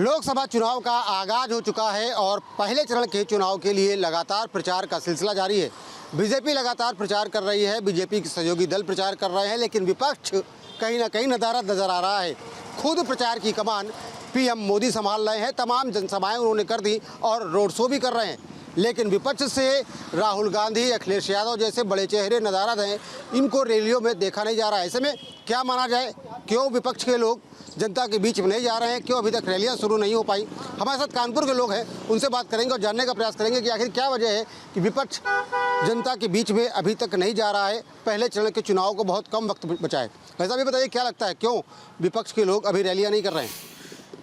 लोकसभा चुनाव का आगाज हो चुका है और पहले चरण के चुनाव के लिए लगातार प्रचार का सिलसिला जारी है। बीजेपी लगातार प्रचार कर रही है, बीजेपी के सहयोगी दल प्रचार कर रहे हैं, लेकिन विपक्ष कहीं ना कहीं नदारद नजर आ रहा है। खुद प्रचार की कमान पीएम मोदी संभाल रहे हैं, तमाम जनसभाएं उन्होंने कर दी और रोड शो भी कर रहे हैं, लेकिन विपक्ष से राहुल गांधी, अखिलेश यादव जैसे बड़े चेहरे नदारद हैं, इनको रैलियों में देखा नहीं जा रहा है। ऐसे में क्या माना जाए, क्यों विपक्ष के लोग जनता के बीच में नहीं जा रहे हैं, क्यों अभी तक रैलियां शुरू नहीं हो पाई? हमारे साथ कानपुर के लोग हैं, उनसे बात करेंगे और जानने का प्रयास करेंगे कि आखिर क्या वजह है कि विपक्ष जनता के बीच में अभी तक नहीं जा रहा है। पहले चरण के चुनाव को बहुत कम वक्त बचा है। वैसा भी बताइए, क्या लगता है क्यों विपक्ष के लोग अभी रैलियाँ नहीं कर रहे हैं?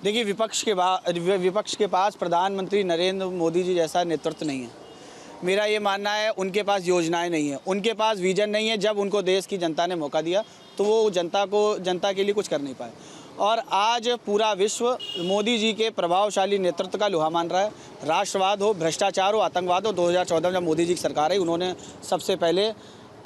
देखिए, विपक्ष के पास प्रधानमंत्री नरेंद्र मोदी जी जैसा नेतृत्व नहीं है। मेरा ये मानना है, उनके पास योजनाएं नहीं है, उनके पास विजन नहीं है। जब उनको देश की जनता ने मौका दिया तो वो जनता के लिए कुछ कर नहीं पाए और आज पूरा विश्व मोदी जी के प्रभावशाली नेतृत्व का लोहा मान रहा है। राष्ट्रवाद हो, भ्रष्टाचार हो, आतंकवाद हो, 2014 में जब मोदी जी की सरकार आई, उन्होंने सबसे पहले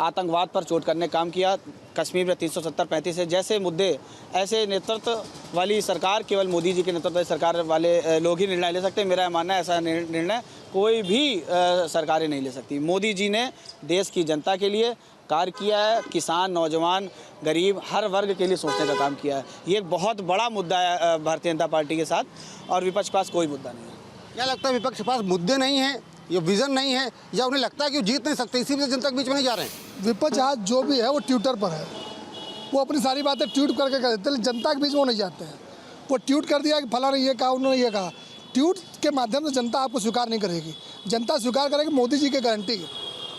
आतंकवाद पर चोट करने काम किया। कश्मीर में 370-35 से जैसे मुद्दे, ऐसे नेतृत्व वाली सरकार केवल मोदी जी के नेतृत्व वाली सरकार वाले लोग ही निर्णय ले सकते हैं। मेरा मानना है ऐसा निर्णय कोई भी सरकारें नहीं ले सकती। मोदी जी ने देश की जनता के लिए कार्य किया है, किसान, नौजवान, गरीब, हर वर्ग के लिए सोचने का काम किया है। ये एक बहुत बड़ा मुद्दा है भारतीय जनता पार्टी के साथ, और विपक्ष के पास कोई मुद्दा नहीं है। क्या लगता है विपक्ष के पास मुद्दे नहीं हैं, ये विजन नहीं है, या उन्हें लगता है कि वो जीत नहीं सकते, इसी वजह जनता के बीच में नहीं जा रहे हैं? विपक्ष आज जो भी है वो ट्विटर पर है, वो अपनी सारी बातें ट्वीट करके कर देते हैं, जनता के बीच में वो नहीं जाते हैं। वो ट्वीट कर दिया कि फलाना ये कहा, उन्होंने ये कहा। ट्वीट के माध्यम से जनता आपको स्वीकार नहीं करेगी। जनता स्वीकार करेगी मोदी जी की गारंटी।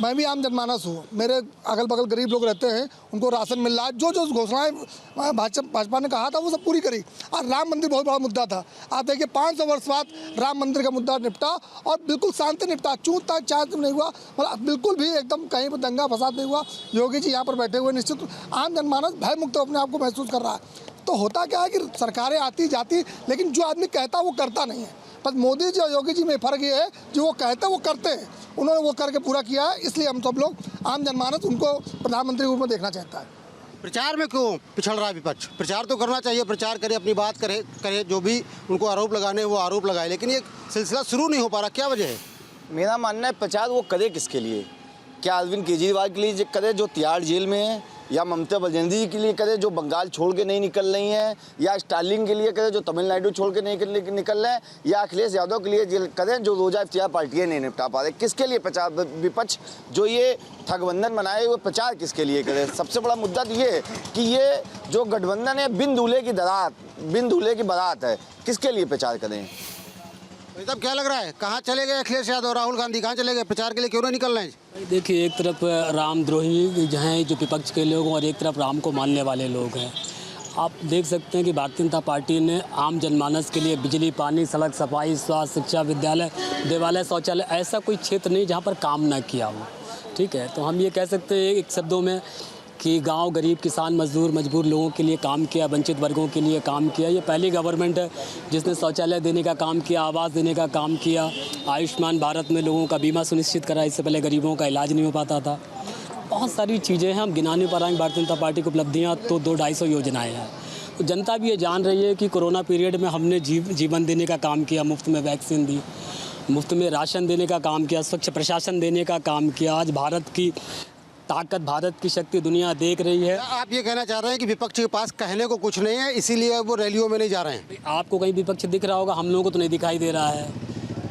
मैं भी आम जनमानस हूँ, मेरे अगल बगल गरीब लोग रहते हैं, उनको राशन मिल रहा है। जो घोषणाएं भाजपा ने कहा था वो सब पूरी करी। और राम मंदिर बहुत बड़ा मुद्दा था। आप देखिए 500 वर्ष बाद राम मंदिर का मुद्दा निपटा और बिल्कुल शांति निपटा, चूत तक चार्ज नहीं हुआ, मतलब बिल्कुल भी एकदम कहीं पर दंगा फसाद नहीं हुआ। योगी जी यहाँ पर बैठे हुए, निश्चित आम जनमानस भय मुक्त अपने आप को महसूस कर रहा है। तो होता क्या है कि सरकारें आती जाती, लेकिन जो आदमी कहता है वो करता नहीं है। पर मोदी जी और योगी जी में फ़र्क ये है, जो वो कहते हैं वो करते हैं। उन्होंने वो करके पूरा किया है, इसलिए हम सब लोग आम जनमानस उनको प्रधानमंत्री के रूप में देखना चाहता है। प्रचार में क्यों पिछड़ रहा है विपक्ष? प्रचार तो करना चाहिए, प्रचार करे, अपनी बात करे, जो भी उनको आरोप लगाने वो आरोप लगाए, लेकिन ये सिलसिला शुरू नहीं हो पा रहा। क्या वजह है? मेरा मानना है प्रचार वो करे किसके लिए? क्या अरविंद केजरीवाल के लिए करे जो तिहाड़ जेल में है, या ममता बनर्जी के लिए करे जो बंगाल छोड़ के नहीं निकल रही हैं, या स्टालिन के लिए करे जो तमिलनाडु छोड़ के नहीं निकल रहे हैं, या अखिलेश यादव के लिए करे जो रोजा इफ्तियार पार्टियाँ नहीं निपटा पा रहे? किसके लिए प्रचार? विपक्ष जो ये ठगबंधन बनाए वो प्रचार किसके लिए करे? सबसे बड़ा मुद्दा तो ये है कि ये जो गठबंधन है बिन दूल्हे की बारात है, किसके लिए प्रचार करें? तब क्या लग रहा है, कहाँ चले गए अखिलेश यादव, राहुल गांधी कहाँ चले गए? प्रचार के लिए क्यों नहीं निकल रहे हैं? देखिए, एक तरफ रामद्रोही जो हैं जो विपक्ष के लोग, और एक तरफ राम को मानने वाले लोग हैं। आप देख सकते हैं कि भारतीय जनता पार्टी ने आम जनमानस के लिए बिजली, पानी, सड़क, सफाई, स्वास्थ्य, शिक्षा, विद्यालय, देवालय, शौचालय, ऐसा कोई क्षेत्र नहीं जहाँ पर काम न किया हो। ठीक है, तो हम ये कह सकते हैं एक शब्दों में कि गांव, गरीब, किसान, मजबूर लोगों के लिए काम किया, वंचित वर्गों के लिए काम किया। ये पहली गवर्नमेंट है जिसने शौचालय देने का काम किया, आवास देने का काम किया, आयुष्मान भारत में लोगों का बीमा सुनिश्चित करा। इससे पहले गरीबों का इलाज नहीं हो पाता था। बहुत सारी चीज़ें हैं, हम गिना नहीं पा रहे हैं भारतीय जनता पार्टी की उपलब्धियाँ। तो 200-250 योजनाएँ हैं। तो जनता भी ये जान रही है कि कोरोना पीरियड में हमने जीवन देने का काम किया, मुफ्त में वैक्सीन दी, मुफ्त में राशन देने का काम किया, स्वच्छ प्रशासन देने का काम किया। आज भारत की ताकत, भारत की शक्ति दुनिया देख रही है। आप ये कहना चाह रहे हैं कि विपक्ष के पास कहने को कुछ नहीं है, इसीलिए वो रैलियों में नहीं जा रहे हैं? आपको कहीं विपक्ष दिख रहा होगा, हम लोगों को तो नहीं दिखाई दे रहा है।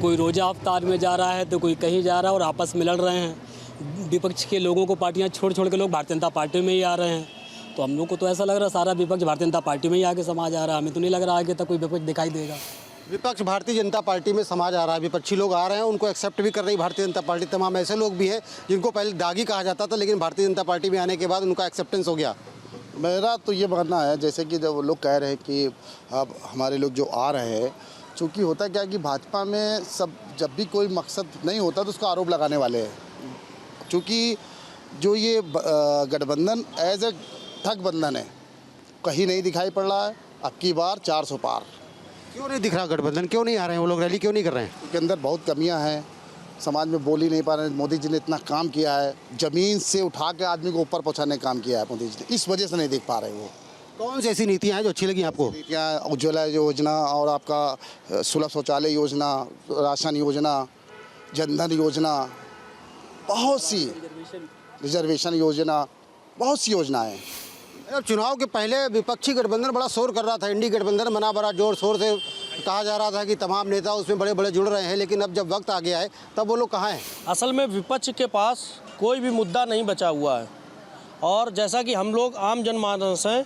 कोई रोजा अवतार में जा रहा है तो कोई कहीं जा रहा है, और आपस में लड़ रहे हैं। विपक्ष के लोगों को पार्टियां छोड़ के लोग भारतीय जनता पार्टी में ही आ रहे हैं। तो हम लोग को तो ऐसा लग रहा है सारा विपक्ष भारतीय जनता पार्टी में ही आगे समाज आ रहा है। हमें तो नहीं लग रहा आगे तक कोई विपक्ष दिखाई देगा। विपक्ष भारतीय जनता पार्टी में समाज आ रहा है, विपक्षी लोग आ रहे हैं, उनको एक्सेप्ट भी कर रही भारतीय जनता पार्टी। तमाम ऐसे लोग भी हैं जिनको पहले दागी कहा जाता था, लेकिन भारतीय जनता पार्टी में आने के बाद उनका एक्सेप्टेंस हो गया। मेरा तो ये मानना है, जैसे कि जब लोग कह रहे हैं कि अब हमारे लोग जो आ रहे हैं, चूँकि होता क्या है कि भाजपा में सब जब भी कोई मकसद नहीं होता तो उसका आरोप लगाने वाले हैं। चूँकि जो ये गठबंधन एज ए ठगबंधन है, कहीं नहीं दिखाई पड़ रहा है। अब की बार 400 पार। क्यों नहीं दिख रहा गठबंधन? क्यों नहीं आ रहे हैं वो लोग? रैली क्यों नहीं कर रहे हैं? उसके अंदर बहुत कमियां हैं, समाज में बोल ही नहीं पा रहे हैं। मोदी जी ने इतना काम किया है, ज़मीन से उठा के आदमी को ऊपर पहुंचाने का काम किया है मोदी जी ने, इस वजह से नहीं देख पा रहे वो। कौन सी ऐसी नीतियाँ हैं जो अच्छी लगी आपको? नीतियाँ उज्ज्वला योजना और आपका सुलभ शौचालय योजना, राशन योजना, जनधन योजना, बहुत सी रिजर्वेशन योजना, बहुत सी योजनाएं हैं। अब चुनाव के पहले विपक्षी गठबंधन बड़ा शोर कर रहा था, इंडी गठबंधन बना, बड़ा जोर शोर से कहा जा रहा था कि तमाम नेता उसमें बड़े बड़े जुड़ रहे हैं, लेकिन अब जब वक्त आ गया है तब वो लोग कहाँ हैं? असल में विपक्ष के पास कोई भी मुद्दा नहीं बचा हुआ है और जैसा कि हम लोग आम जनमानस हैं,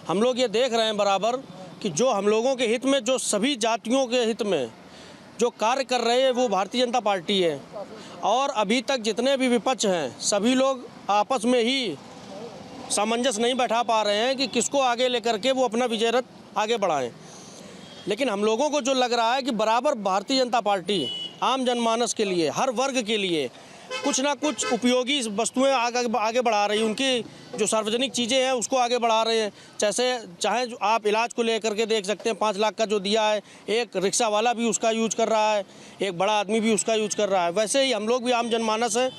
हम लोग ये देख रहे हैं बराबर कि जो हम लोगों के हित में, जो सभी जातियों के हित में जो कार्य कर रहे हैं वो भारतीय जनता पार्टी है। और अभी तक जितने भी विपक्ष हैं सभी लोग आपस में ही सामंजस्य नहीं बैठा पा रहे हैं कि किसको आगे लेकर के वो अपना विजय रथ आगे बढ़ाएं। लेकिन हम लोगों को जो लग रहा है कि बराबर भारतीय जनता पार्टी आम जनमानस के लिए, हर वर्ग के लिए कुछ ना कुछ उपयोगी वस्तुएं आगे बढ़ा रही है। उनकी जो सार्वजनिक चीज़ें हैं उसको आगे बढ़ा रहे हैं। जैसे चाहे जो आप इलाज को लेकर के देख सकते हैं, 5 लाख का जो दिया है, एक रिक्शा वाला भी उसका यूज कर रहा है, एक बड़ा आदमी भी उसका यूज कर रहा है। वैसे ही हम लोग भी आम जनमानस हैं,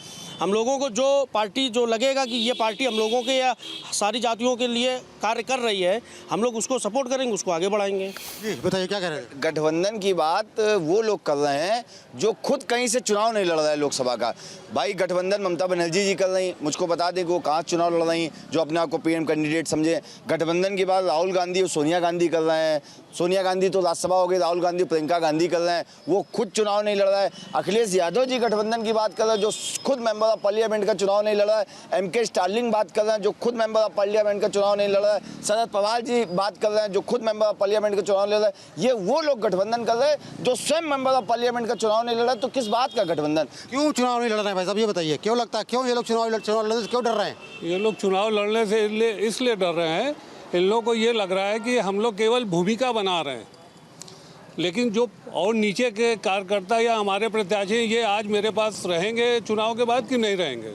हम लोगों को जो पार्टी जो लगेगा कि ये पार्टी हम लोगों के या सारी जातियों के लिए कार्य कर रही है, हम लोग उसको सपोर्ट करेंगे, उसको आगे बढ़ाएंगे। जी बताइए क्या कह रहे हैं? गठबंधन की बात वो लोग कर रहे हैं जो खुद कहीं से चुनाव नहीं लड़ रहा है लोकसभा का। भाई गठबंधन ममता बनर्जी जी कर रही हैं, मुझको बता दें कि वो कहाँ चुनाव लड़ रही हैं, जो अपने आप को पीएम कैंडिडेट समझे। गठबंधन की बात राहुल गांधी और सोनिया गांधी कर रहे हैं। सोनिया गांधी तो राज्यसभा हो गई, राहुल गांधी प्रियंका गांधी कर रहे हैं, वो खुद चुनाव नहीं लड़ रहा है। अखिलेश यादव जी गठबंधन की बात कर रहे हैं, जो खुद मेंबर ऑफ पार्लियामेंट का चुनाव नहीं लड़ रहा है। एमके स्टालिन बात कर रहे हैं, जो खुद मेंबर ऑफ पार्लियामेंट का चुनाव नहीं लड़ रहा है। शरद पवार जी बात कर रहे हैं, जो खुद मेंबर ऑफ पार्लियामेंट का चुनाव लड़ रहा है। ये वो लोग गठबंधन कर रहे हैं जो स्वयं मेंबर ऑफ पार्लियामेंट का चुनाव नहीं लड़ रहा है। तो किस बात का गठबंधन? क्यों चुनाव नहीं लड़ रहे हैं भाई साहब, ये बताइए क्यों लगता है, क्यों ये लोग चुनाव लड़ने से क्यों डर रहे हैं? ये लोग चुनाव लड़ने से इसलिए डर रहे हैं, इन लोगों को ये लग रहा है कि हम लोग केवल भूमिका बना रहे हैं, लेकिन जो और नीचे के कार्यकर्ता या हमारे प्रत्याशी ये आज मेरे पास रहेंगे चुनाव के बाद कि नहीं रहेंगे,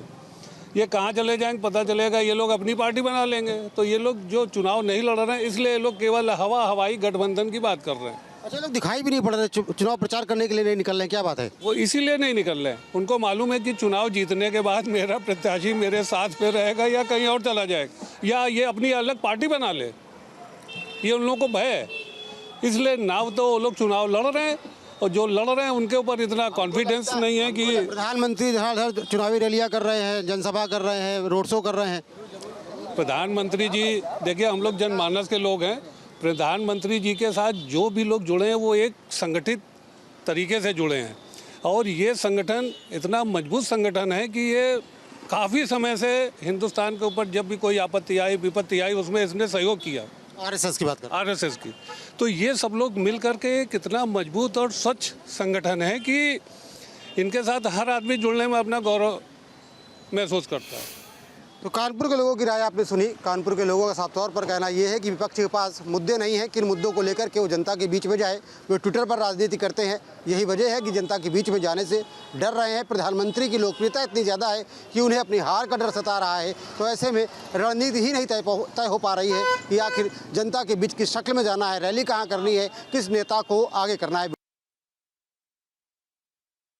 ये कहाँ चले जाएंगे पता चलेगा। ये लोग अपनी पार्टी बना लेंगे। तो ये लोग जो चुनाव नहीं लड़ रहे हैं इसलिए ये लोग केवल हवाई गठबंधन की बात कर रहे हैं। अच्छा, लोग दिखाई भी नहीं पड़ रहे, चुनाव प्रचार करने के लिए नहीं निकल रहे, क्या बात है? वो इसीलिए नहीं निकल रहे, उनको मालूम है कि चुनाव जीतने के बाद मेरा प्रत्याशी मेरे साथ पे रहेगा या कहीं और चला जाएगा या ये अपनी अलग पार्टी बना ले, ये उन लोगों को भय है। इसलिए ना तो वो लोग चुनाव लड़ रहे हैं और जो लड़ रहे हैं उनके ऊपर इतना कॉन्फिडेंस नहीं है कि प्रधानमंत्री धड़ाधड़ चुनावी रैलियां कर रहे हैं, जनसभा कर रहे हैं, रोड शो कर रहे हैं। प्रधानमंत्री जी देखिए, हम लोग जनमानस के लोग हैं, प्रधानमंत्री जी के साथ जो भी लोग जुड़े हैं वो एक संगठित तरीके से जुड़े हैं और ये संगठन इतना मजबूत संगठन है कि ये काफ़ी समय से हिंदुस्तान के ऊपर जब भी कोई आपत्ति आई विपत्ति आई उसमें इसने सहयोग किया। आरएसएस की बात कर, आरएसएस की। तो ये सब लोग मिल करके कितना मजबूत और स्वच्छ संगठन है कि इनके साथ हर आदमी जुड़ने में अपना गौरव महसूस करता है। तो कानपुर के लोगों की राय आपने सुनी। कानपुर के लोगों का साफ तौर पर कहना यह है कि विपक्ष के पास मुद्दे नहीं हैं, किन मुद्दों को लेकर के वो जनता के बीच में जाए। वे ट्विटर पर राजनीति करते हैं, यही वजह है कि जनता के बीच में जाने से डर रहे हैं। प्रधानमंत्री की लोकप्रियता इतनी ज़्यादा है कि उन्हें अपनी हार का डर सता रहा है। तो ऐसे में रणनीति ही नहीं तय हो पा रही है कि आखिर जनता के बीच किस शक्ल में जाना है, रैली कहाँ करनी है, किस नेता को आगे करना है।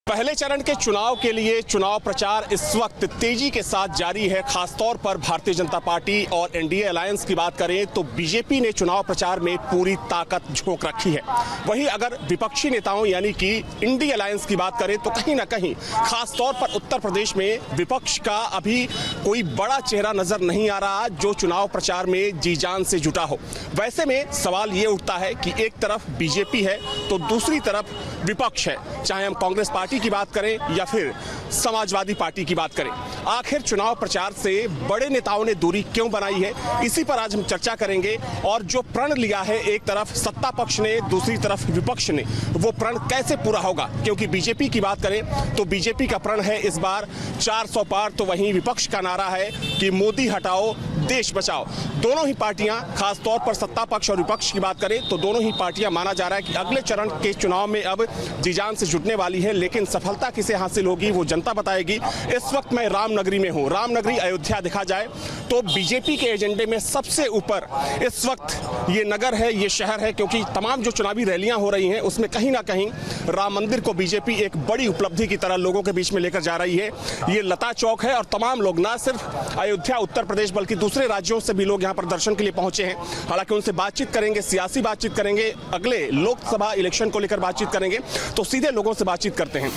पहले चरण के चुनाव के लिए चुनाव प्रचार इस वक्त तेजी के साथ जारी है। खासतौर पर भारतीय जनता पार्टी और एनडीए अलायंस की बात करें तो बीजेपी ने चुनाव प्रचार में पूरी ताकत झोंक रखी है। वहीं अगर विपक्षी नेताओं यानी कि इंडी अलायंस की बात करें तो कहीं ना कहीं खासतौर पर उत्तर प्रदेश में विपक्ष का अभी कोई बड़ा चेहरा नजर नहीं आ रहा जो चुनाव प्रचार में जी जान से जुटा हो। वैसे में सवाल ये उठता है कि एक तरफ बीजेपी है तो दूसरी तरफ विपक्ष है, चाहे हम कांग्रेस पार्टी की बात करें या फिर समाजवादी पार्टी की बात करें। आखिर चुनाव प्रचार से बड़े नेताओं ने दूरी क्यों बनाई है, इसी पर आज हम चर्चा करेंगे। और जो प्रण लिया है एक तरफ सत्ता पक्ष ने, दूसरी तरफ विपक्ष ने, वो प्रण कैसे पूरा होगा। क्योंकि बीजेपी की बात करें तो बीजेपी का प्रण है इस बार 400 पार, तो वहीं विपक्ष का नारा है कि मोदी हटाओ देश बचाओ। दोनों ही पार्टियां, खासतौर पर सत्ता पक्ष और विपक्ष की बात करें तो दोनों ही पार्टियां माना जा रहा है कि अगले चरण के चुनाव में अब जी जान से जुटने वाली है। लेकिन सफलता किसे हासिल होगी वो जनता बताएगी। इस वक्त मैं रामनगरी में हूं। रामनगरी अयोध्या देखा जाए तो बीजेपी के एजेंडे में सबसे ऊपर इस वक्त ये नगर है, ये शहर है, क्योंकि तमाम जो चुनावी रैलियां हो रही हैं उसमें कहीं ना कहीं राम मंदिर को बीजेपी एक बड़ी उपलब्धि की तरह लोगों के बीच में लेकर जा रही है। ये लता चौक है और तमाम लोग ना सिर्फ अयोध्या उत्तर प्रदेश बल्कि दूसरी दूसरे राज्यों से भी लोग यहाँ पर दर्शन के लिए पहुंचे हैं। हालांकि उनसे बातचीत करेंगे, सियासी बातचीत करेंगे, अगले लोकसभा इलेक्शन को लेकर बातचीत करेंगे। तो सीधे लोगों से बातचीत करते हैं।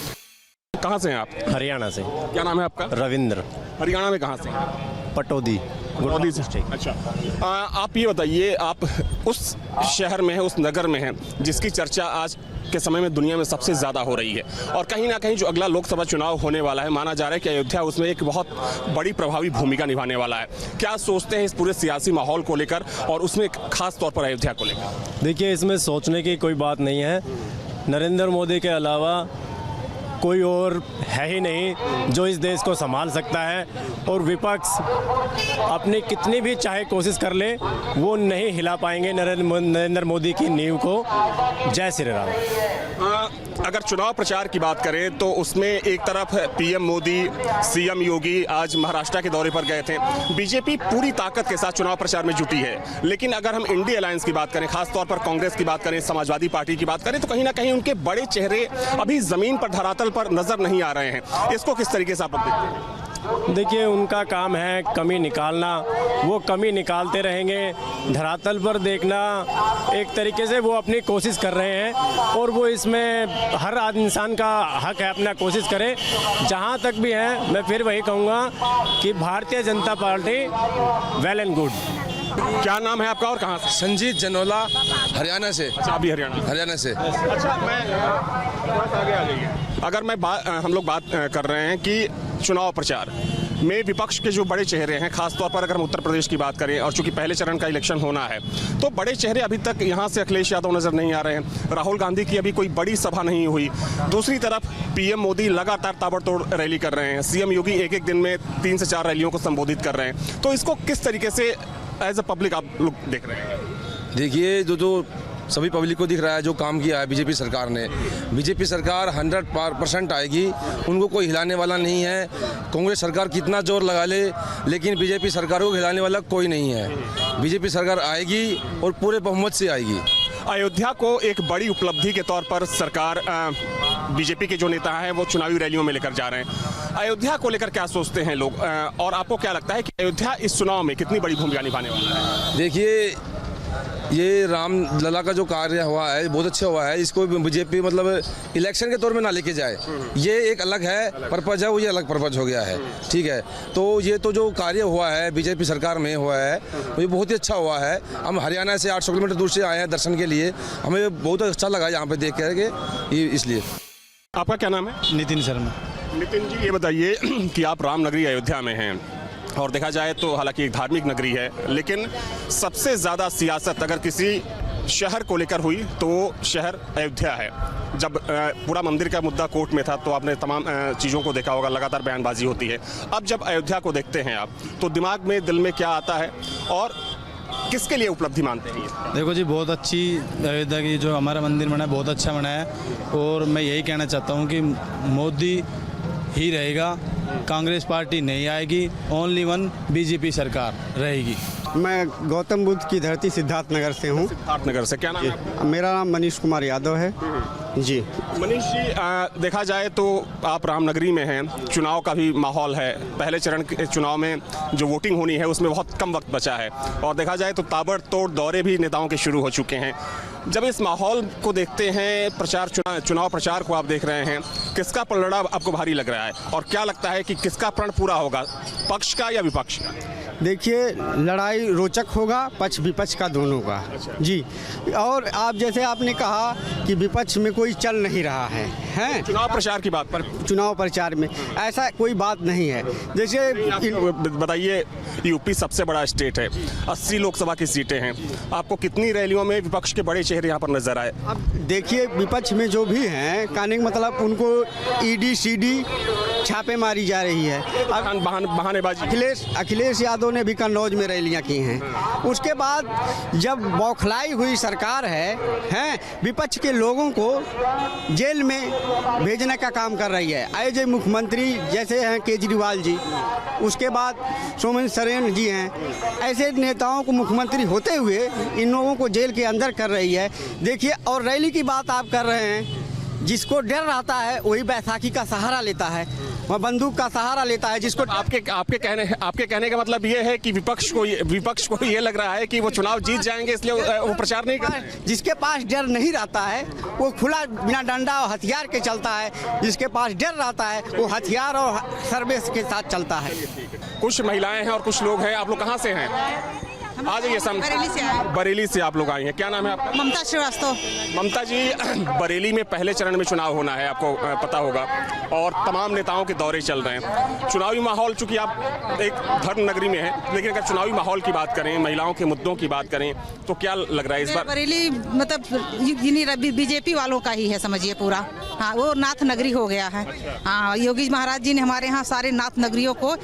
कहाँ से हैं आप? हरियाणा से। क्या नाम है आपका? रविंद्र। हरियाणा में कहाँ से? पटौदी। पटौदी से। अच्छा, आप ये बताइए, आप उस शहर में हैं, उस नगर में हैं जिसकी चर्चा आज के समय में दुनिया में सबसे ज़्यादा हो रही है, और कहीं ना कहीं जो अगला लोकसभा चुनाव होने वाला है, माना जा रहा है कि अयोध्या उसमें एक बहुत बड़ी प्रभावी भूमिका निभाने वाला है। क्या सोचते हैं इस पूरे सियासी माहौल को लेकर और उसमें खास तौर पर अयोध्या को लेकर? देखिए, इसमें सोचने की कोई बात नहीं है। नरेंद्र मोदी के अलावा कोई और है ही नहीं जो इस देश को संभाल सकता है, और विपक्ष अपनी कितनी भी चाहे कोशिश कर ले वो नहीं हिला पाएंगे नरेंद्र मोदी की नींव को। जय श्री राम। अगर चुनाव प्रचार की बात करें तो उसमें एक तरफ पीएम मोदी, सीएम योगी आज महाराष्ट्र के दौरे पर गए थे। बीजेपी पूरी ताकत के साथ चुनाव प्रचार में जुटी है, लेकिन अगर हम इंडिया अलायंस की बात करें, खासतौर पर कांग्रेस की बात करें, समाजवादी पार्टी की बात करें, तो कहीं ना कहीं उनके बड़े चेहरे अभी जमीन पर, धरातल पर नजर नहीं आ रहे हैं। इसको किस तरीके से आप देखते हैं? देखिए, उनका काम है कमी निकालना, वो कमी निकालते रहेंगे। धरातल पर देखना, एक तरीके से वो अपनी कोशिश कर रहे हैं, और वो इसमें हर इंसान का हक है अपना कोशिश करे। जहाँ तक भी है, मैं फिर वही कहूँगा कि Bharatiya Janata party well and good. क्या नाम है आपका और कहाँ से? संजीत जनोला, हरियाणा से। अच्छा, अभी हरियाणा से। अच्छा, मैं आगे आ जाइए। अगर हम लोग बात कर रहे हैं कि चुनाव प्रचार में विपक्ष के जो बड़े चेहरे हैं, खासतौर पर अगर हम उत्तर प्रदेश की बात करें, और चूंकि पहले चरण का इलेक्शन होना है, तो बड़े चेहरे अभी तक यहाँ से अखिलेश यादव नजर नहीं आ रहे हैं। राहुल गांधी की अभी कोई बड़ी सभा नहीं हुई। दूसरी तरफ पीएम मोदी लगातार ताबड़तोड़ रैली कर रहे हैं। सीएम योगी एक दिन में 3 से 4 रैलियों को संबोधित कर रहे हैं। तो इसको किस तरीके से एज ए पब्लिक आप लोग देख रहे हैं? देखिए, जो सभी पब्लिक को दिख रहा है जो काम किया है बीजेपी सरकार ने। बीजेपी सरकार 100% आएगी, उनको कोई हिलाने वाला नहीं है। कांग्रेस सरकार कितना जोर लगा ले, लेकिन बीजेपी सरकार को हिलाने वाला कोई नहीं है। बीजेपी सरकार आएगी और पूरे बहुमत से आएगी। अयोध्या को एक बड़ी उपलब्धि के तौर पर सरकार, बीजेपी के जो नेता हैं वो चुनावी रैलियों में लेकर जा रहे हैं। अयोध्या को लेकर क्या सोचते हैं लोग, और आपको क्या लगता है कि अयोध्या इस चुनाव में कितनी बड़ी भूमिका निभाने वाला है? देखिए, ये राम लला का जो कार्य हुआ है बहुत अच्छा हुआ है। इसको बीजेपी मतलब इलेक्शन के तौर में ना लेके जाए। ये एक अलग है पर्पज है, वो ये अलग पर्पज हो गया है। ठीक है, तो ये तो जो कार्य हुआ है बीजेपी सरकार में हुआ है वो ये बहुत ही अच्छा हुआ है। हम हरियाणा से 800 किलोमीटर दूर से आए हैं दर्शन के लिए, हमें बहुत अच्छा लगा यहाँ पे देख करके, इसलिए। आपका क्या नाम है? नितिन शर्मा। नितिन जी, ये बताइए कि आप रामनगरी अयोध्या में हैं, और देखा जाए तो हालांकि एक धार्मिक नगरी है, लेकिन सबसे ज़्यादा सियासत अगर किसी शहर को लेकर हुई तो वो शहर अयोध्या है। जब पूरा मंदिर का मुद्दा कोर्ट में था तो आपने तमाम चीज़ों को देखा होगा, लगातार बयानबाजी होती है। अब जब अयोध्या को देखते हैं आप, तो दिमाग में, दिल में क्या आता है और किसके लिए उपलब्धि मानते हैं? देखो जी, बहुत अच्छी अयोध्या की जो हमारा मंदिर बना है बहुत अच्छा बना है, और मैं यही कहना चाहता हूँ कि मोदी ही रहेगा, कांग्रेस पार्टी नहीं आएगी, ओनली वन बीजेपी सरकार रहेगी। मैं गौतम बुद्ध की धरती सिद्धार्थनगर से हूँ। सिद्धार्थनगर से। क्या नाम है? मेरा नाम मनीष कुमार यादव है जी। मनीष जी, देखा जाए तो आप रामनगरी में हैं, चुनाव का भी माहौल है। पहले चरण के चुनाव में जो वोटिंग होनी है उसमें बहुत कम वक्त बचा है, और देखा जाए तो ताबड़तोड़ दौरे भी नेताओं के शुरू हो चुके हैं। जब इस माहौल को देखते हैं, चुनाव प्रचार को आप देख रहे हैं, किसका पलड़ा आपको भारी लग रहा है, और क्या लगता है कि किसका प्रण पूरा होगा, पक्ष का या विपक्ष का? देखिए, लड़ाई रोचक होगा, पक्ष विपक्ष का दोनों का। अच्छा। जी, और आप जैसे आपने कहा कि विपक्ष में कोई चल नहीं रहा है, हैं? चुनाव प्रचार की बात पर, चुनाव प्रचार में ऐसा कोई बात नहीं है। जैसे बताइए, यूपी सबसे बड़ा स्टेट है, 80 लोकसभा की सीटें हैं, आपको कितनी रैलियों में विपक्ष के बड़े चेहरे यहाँ पर नजर आए? अब देखिए, विपक्ष में जो भी हैं, कहने का मतलब उनको ईडी सीडी छापे मारी जा रही है। बहानेबाजी। अखिलेश यादव ने भी कन्नौज में रैलियां की हैं। उसके बाद जब बौखलाई हुई सरकार है विपक्ष के लोगों को जेल में भेजने का काम कर रही है। एज ए मुख्यमंत्री जैसे हैं केजरीवाल जी, उसके बाद सोमेन सोरेन जी हैं, ऐसे नेताओं को मुख्यमंत्री होते हुए इन लोगों को जेल के अंदर कर रही है। देखिए, और रैली की बात आप कर रहे हैं, जिसको डर रहता है वही बैसाखी का सहारा लेता है। वह बंदूक का सहारा लेता है। जिसको आपके कहने का मतलब ये है कि विपक्ष को ये लग रहा है कि वो चुनाव जीत जाएंगे, इसलिए वो प्रचार नहीं कर रहे हैं। जिसके पास डर नहीं रहता है वो खुला बिना डंडा और हथियार के चलता है। जिसके पास डर रहता है वो हथियार और सर्विस के साथ चलता है। कुछ महिलाएं हैं और कुछ लोग हैं। आप लोग कहाँ से हैं? आ जाइए सामने। बरेली से आए। बरेली से आप लोग आए हैं। क्या नाम है आपका? ममता श्रीवास्तव। ममता जी, बरेली में पहले चरण में चुनाव होना है, आपको पता होगा, और तमाम नेताओं के दौरे चल रहे हैं। चुनावी माहौल, चूंकि आप एक धर्म नगरी में हैं, लेकिन अगर चुनावी माहौल की बात करें, महिलाओं के मुद्दों की बात करें, तो क्या लग रहा है इस बार? बरेली मतलब बीजेपी वालों का ही है, समझिए पूरा। हाँ, वो नाथ नगरी हो गया है। हाँ, योगी महाराज जी ने हमारे यहाँ सारे नाथ नगरियों को,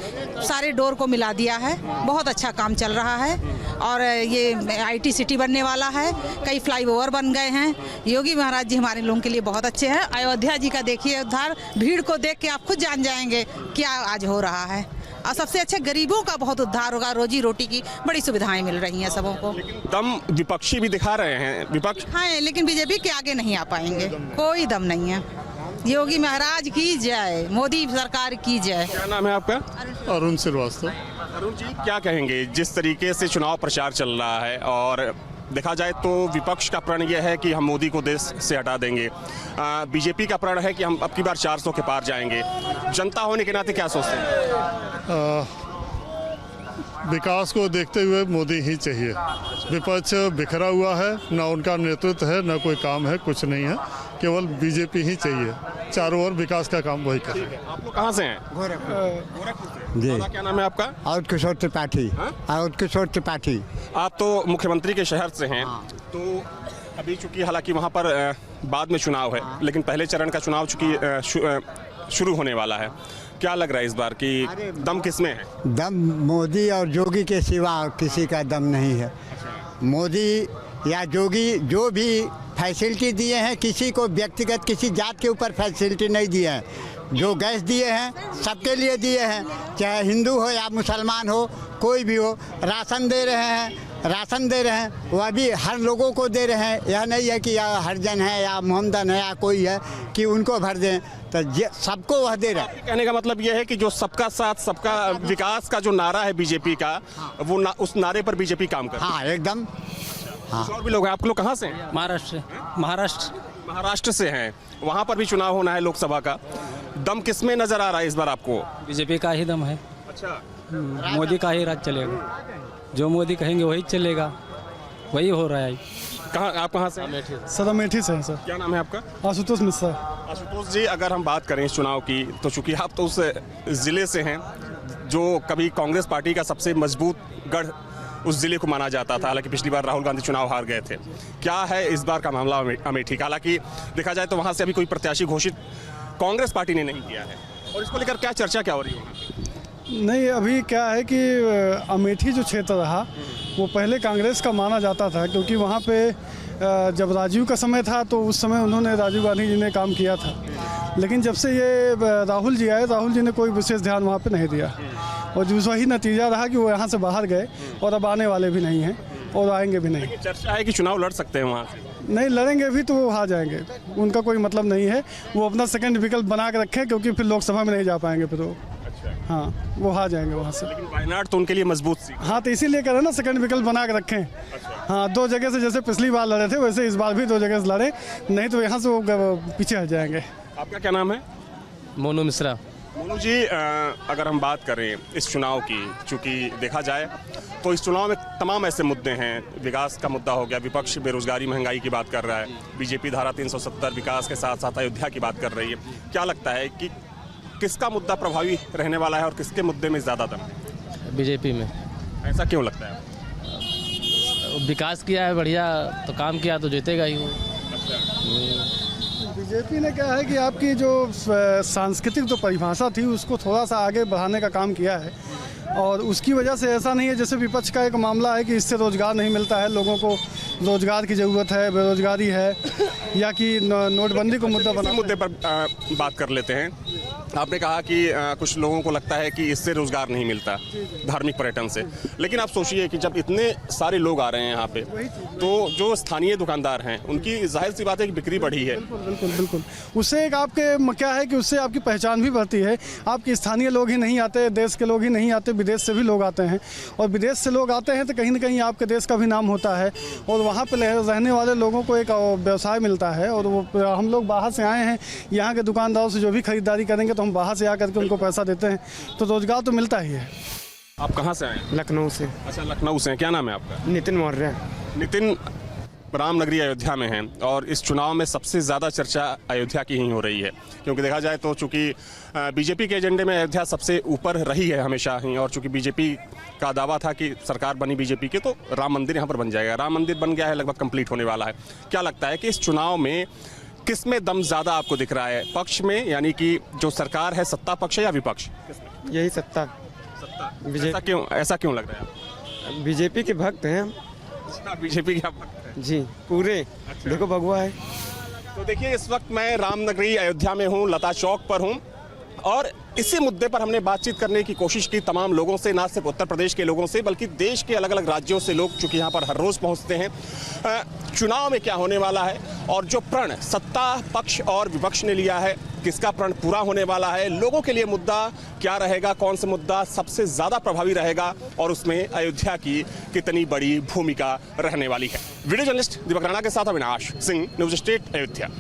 सारे डोर को मिला दिया है। बहुत अच्छा काम चल रहा है और ये आईटी सिटी बनने वाला है। कई फ्लाईओवर बन गए हैं। योगी महाराज जी हमारे लोगों के लिए बहुत अच्छे हैं। अयोध्या जी का देखिए उद्धार, भीड़ को देख के आप खुद जान जाएंगे क्या आज हो रहा है। और सबसे अच्छा गरीबों का बहुत उद्धार होगा। रोजी रोटी की बड़ी सुविधाएं मिल रही हैं सबों को। दम विपक्षी भी दिखा रहे हैं, विपक्ष हाँ, लेकिन बीजेपी के आगे नहीं आ पाएंगे। कोई दम नहीं है। योगी महाराज की जय, मोदी सरकार की जय। क्या नाम है आपका? अरुण श्रीवास्तव। अरुण जी, क्या कहेंगे जिस तरीके से चुनाव प्रचार चल रहा है, और देखा जाए तो विपक्ष का प्रण यह है कि हम मोदी को देश से हटा देंगे, बीजेपी का प्रण है कि हम अब की बार 400 के पार जाएंगे, जनता होने के नाते क्या सोचते हैं? विकास को देखते हुए मोदी ही चाहिए। विपक्ष बिखरा हुआ है, ना उनका नेतृत्व है, ना कोई काम है, कुछ नहीं है। केवल बीजेपी ही चाहिए, चारों ओर विकास का काम वही करे। आप लोग कहाँ से हैं? गोरखपुर से। क्या नाम है आपका? और किशोर त्रिपाठी। और किशोर त्रिपाठी। आप तो मुख्यमंत्री के शहर से हैं, तो अभी चूंकि हालांकि वहाँ पर बाद में चुनाव है, लेकिन पहले चरण का चुनाव चूंकि शुरू होने वाला है, क्या लग रहा है इस बार कि दम किसमें है? दम मोदी और योगी के सिवा किसी का दम नहीं है। मोदी या योगी जो भी फैसिलिटी दिए हैं, किसी को व्यक्तिगत किसी जात के ऊपर फैसिलिटी नहीं दिए हैं। जो गैस दिए हैं सबके लिए दिए हैं, चाहे हिंदू हो या मुसलमान हो, कोई भी हो। राशन दे रहे हैं, वह भी हर लोगों को दे रहे हैं। यह नहीं है कि या हरजन है या मोहम्मदन है या कोई है कि उनको भर दें, तो सबको वह दे रहे हैं। कहने का मतलब यह है कि जो सबका साथ सबका विकास का जो नारा है बीजेपी का, वो उस नारे पर बीजेपी काम कर रही है। हाँ, एकदम। हाँ। और भी लोग हैं। आप लोग कहाँ से हैं? महाराष्ट्र से हैं। वहाँ पर भी चुनाव होना है लोकसभा का। दम किसमें नजर आ रहा है इस बार आपको? बीजेपी का ही दम है। अच्छा। मोदी का ही राज चलेगा, जो मोदी कहेंगे वही चलेगा, वही हो रहा है। कहाँ, आप कहाँ से? सर, अमेठी से हैं सर। क्या नाम है आपका? आशुतोष मिश्रा। आशुतोष जी, अगर हम बात करें इस चुनाव की, तो चूंकि आप तो उस ज़िले से हैं जो कभी कांग्रेस पार्टी का सबसे मजबूत गढ़ उस ज़िले को माना जाता था, हालांकि पिछली बार राहुल गांधी चुनाव हार गए थे। क्या है इस बार का मामला अमेठी का? हालांकि देखा जाए तो वहाँ से अभी कोई प्रत्याशी घोषित कांग्रेस पार्टी ने नहीं किया है, और इसको लेकर क्या चर्चा क्या हो रही है? नहीं, अभी क्या है कि अमेठी जो क्षेत्र रहा वो पहले कांग्रेस का माना जाता था, क्योंकि वहाँ पे जब राजीव का समय था तो उस समय उन्होंने, राजीव गांधी जी ने काम किया था। लेकिन जब से ये राहुल जी आए, राहुल जी ने कोई विशेष ध्यान वहाँ पे नहीं दिया, और जो वही नतीजा रहा कि वो यहाँ से बाहर गए, और अब आने वाले भी नहीं हैं और आएंगे भी नहीं। चर्चा है कि चुनाव लड़ सकते हैं वहाँ से। नहीं, लड़ेंगे भी तो वो हार जाएंगे, उनका कोई मतलब नहीं है। वो अपना सेकंड विकल्प बना के रखें, क्योंकि फिर लोकसभा में नहीं जा पाएंगे फिर वो। हाँ, वो हार जाएंगे वहाँ से। लेकिन वायनाड तो उनके लिए मजबूत सीट। हाँ, तो इसीलिए कह रहे हैं ना, सेकंड विकल्प बना के रखें। हाँ, 2 जगह से, जैसे पिछली बार लड़े थे वैसे इस बार भी 2 जगह से लड़े, नहीं तो यहाँ से वो पीछे हट जाएंगे। आपका क्या नाम है? मोनू मिश्रा। मोनू जी, अगर हम बात करें इस चुनाव की, चूँकि देखा जाए तो इस चुनाव में तमाम ऐसे मुद्दे हैं। विकास का मुद्दा हो गया, विपक्ष बेरोजगारी महंगाई की बात कर रहा है, बीजेपी धारा 370 विकास के साथ साथ अयोध्या की बात कर रही है। क्या लगता है कि किसका मुद्दा प्रभावी रहने वाला है और किसके मुद्दे में ज़्यादा दम है? बीजेपी में। ऐसा क्यों लगता है? विकास किया है बढ़िया, तो काम किया तो जीतेगा ही वो। बीजेपी ने क्या है कि आपकी जो सांस्कृतिक जो परिभाषा थी उसको थोड़ा सा आगे बढ़ाने का काम किया है, और उसकी वजह से ऐसा नहीं है, जैसे विपक्ष का एक मामला है कि इससे रोज़गार नहीं मिलता है, लोगों को रोज़गार की ज़रूरत है, बेरोजगारी है, या कि नोटबंदी को मुद्दा बना। मुद्दे पर बात कर लेते हैं। आपने कहा कि कुछ लोगों को लगता है कि इससे रोजगार नहीं मिलता धार्मिक पर्यटन से, लेकिन आप सोचिए कि जब इतने सारे लोग आ रहे हैं यहाँ पे, तो जो स्थानीय दुकानदार हैं उनकी जाहिर सी बात है कि बिक्री बढ़ी है। बिल्कुल बिल्कुल, उससे एक आपके क्या है कि उससे आपकी पहचान भी बढ़ती है। आपके स्थानीय लोग ही नहीं आते, देश के लोग ही नहीं आते, विदेश से भी लोग आते हैं, और विदेश से लोग आते हैं तो कहीं ना कहीं आपके देश का भी नाम होता है, और वहाँ पर रहने वाले लोगों को एक व्यवसाय मिलता है। और वो हम लोग बाहर से आए हैं, यहाँ के दुकानदारों से जो भी खरीदारी करेंगे तो हम बाहर से आकर के उनको पैसा देते हैं, तो रोजगार तो मिलता ही है। आप कहाँ से आए? लखनऊ से। अच्छा, लखनऊ से हैं। क्या नाम है आपका? नितिन मौर्य। नितिन, रामनगरी अयोध्या में हैं और इस चुनाव में सबसे ज़्यादा चर्चा अयोध्या की ही हो रही है, क्योंकि देखा जाए तो चूँकि बीजेपी के एजेंडे में अयोध्या सबसे ऊपर रही है हमेशा ही, और चूँकि बीजेपी का दावा था कि सरकार बनी बीजेपी के तो राम मंदिर यहाँ पर बन जाएगा। राम मंदिर बन गया है, लगभग कंप्लीट होने वाला है। क्या लगता है कि इस चुनाव में किस में दम ज़्यादा आपको दिख रहा है? पक्ष में, यानी कि जो सरकार है, सत्ता पक्ष है या विपक्ष? यही सत्ता। ऐसा क्यों लग रहा है आपको? बीजेपी के भक्त हैं। बीजेपी के भक्त हैं जी, पूरे। अच्छा। देखो भगवा है। तो देखिए, इस वक्त मैं रामनगरी अयोध्या में हूँ, लता चौक पर हूँ, और इसी मुद्दे पर हमने बातचीत करने की कोशिश की तमाम लोगों से, ना सिर्फ उत्तर प्रदेश के लोगों से बल्कि देश के अलग अलग राज्यों से लोग, चूँकि यहाँ पर हर रोज़ पहुँचते हैं। चुनाव में क्या होने वाला है और जो प्रण सत्ता पक्ष और विपक्ष ने लिया है, किसका प्रण पूरा होने वाला है, लोगों के लिए मुद्दा क्या रहेगा, कौन सा मुद्दा सबसे ज़्यादा प्रभावी रहेगा, और उसमें अयोध्या की कितनी बड़ी भूमिका रहने वाली है। वीडियो जर्नलिस्ट दीपक राणा के साथ अविनाश सिंह, न्यूज़ स्टेट अयोध्या।